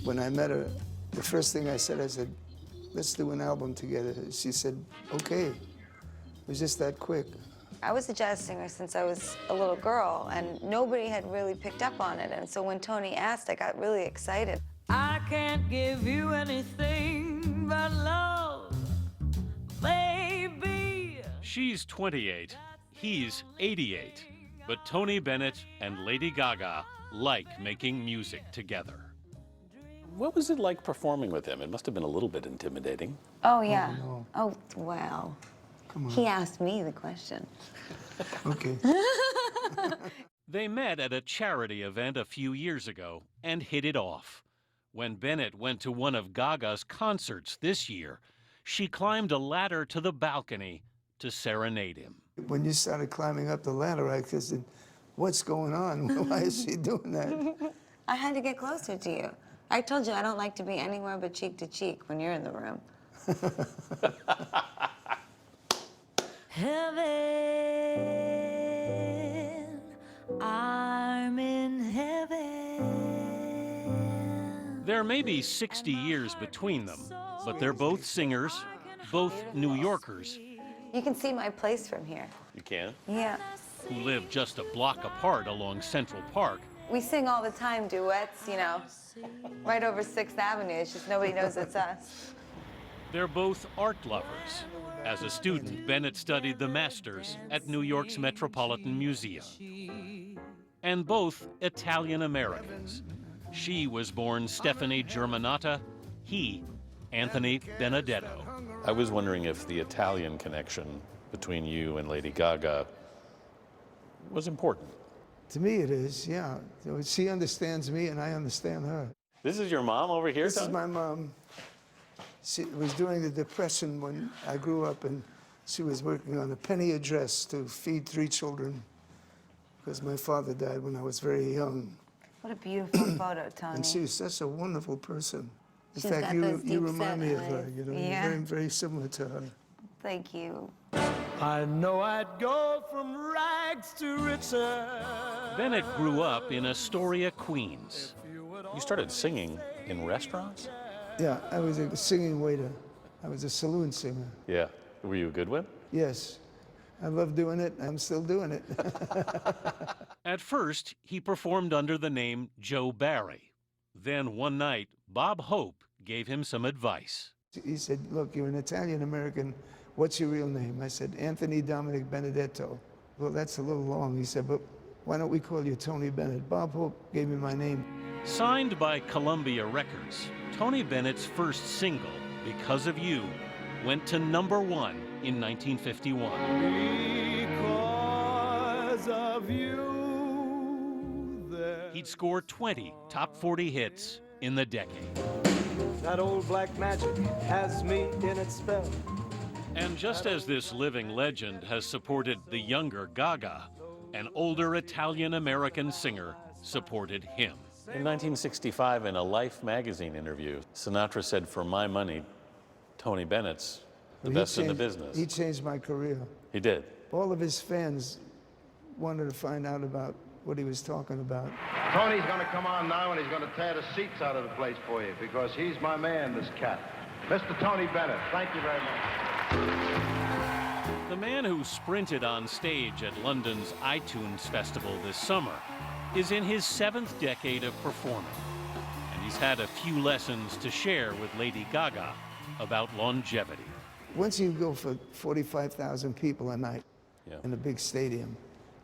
When I met her, the first thing I said, let's do an album together. She said, okay. It was just that quick. I was a jazz singer since I was a little girl, and nobody had really picked up on it. And so when Tony asked, I got really excited. I can't give you anything but love, baby. She's 28, he's 88, but Tony Bennett and Lady Gaga like making music together. What was it like performing with him? It must have been a little bit intimidating. Oh, yeah. Oh, no. Oh, wow. Come on. He asked me the question. Okay. They met at a charity event a few years ago and hit it off. When Bennett went to one of Gaga's concerts this year, she climbed a ladder to the balcony to serenade him. When you started climbing up the ladder, I said, what's going on? Why is she doing that? I had to get closer to you. I told you I don't like to be anywhere but cheek to cheek when you're in the room. Heaven, I'm in heaven. There may be 60 years between them, but they're both singers, both New Yorkers, You can see my place from here. You can? Yeah. who live just a block apart along Central Park. We sing all the time, duets, you know, right over 6th Avenue. It's just nobody knows it's us. They're both art lovers. As a student, Bennett studied the masters at New York's Metropolitan Museum. And both Italian Americans. She was born Stephanie Germanata, he, Anthony Benedetto. I was wondering if the Italian connection between you and Lady Gaga was important. To me, it is, yeah. She understands me, and I understand her. This is your mom over here, This is Tony? my mom. She was during the Depression when I grew up, and she was working on a penny a dress to feed 3 children because my father died when I was very young. What a beautiful photo, Tony. And she was such a wonderful person. In She's fact, got you those deep remind me of set her. eyes. You know, Yeah. you're very, very similar to her. Thank you. I know I'd go from rags to riches. Bennett grew up in Astoria, Queens. You started singing in restaurants? Yeah, I was a singing waiter. I was a saloon singer. Yeah. Were you a good one? Yes. I love doing it. I'm still doing it. At first, he performed under the name Joe Barry. Then one night, Bob Hope gave him some advice. He said, look, you're an Italian American. What's your real name? I said, Anthony Dominic Benedetto. Well, that's a little long. He said, but why don't we call you Tony Bennett? Bob Hope gave me my name. Signed by Columbia Records, Tony Bennett's first single, Because of You, went to #1 in 1951. Because of you. He'd score 20 top 40 hits in the decade. That old black magic has me in its spell. And just as this living legend has supported the younger Gaga, an older Italian-American singer supported him. In 1965, in a Life magazine interview, Sinatra said, for my money, Tony Bennett's the best in the business. He changed my career. He did. All of his fans wanted to find out about what he was talking about. Tony's going to come on now, and he's going to tear the seats out of the place for you, because he's my man, this cat. Mr. Tony Bennett, thank you very much. The man who sprinted on stage at London's iTunes Festival this summer is in his 7th decade of performing, and he's had a few lessons to share with Lady Gaga about longevity. Once you go for 45,000 people a night in a big stadium,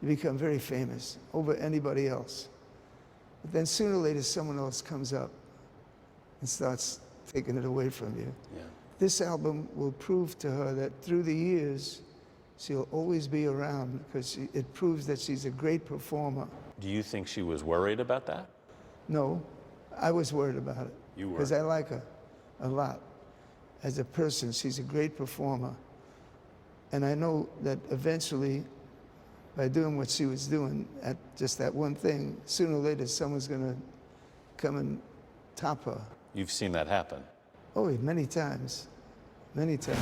you become very famous over anybody else. But then sooner or later, someone else comes up and starts taking it away from you. Yeah. This album will prove to her that through the years, she'll always be around because it proves that she's a great performer. Do you think she was worried about that? No, I was worried about it. You were? Because I like her a lot. As a person, she's a great performer. And I know that eventually, by doing what she was doing at just that one thing, sooner or later, someone's going to come and top her. You've seen that happen. Oh, many times. Many times.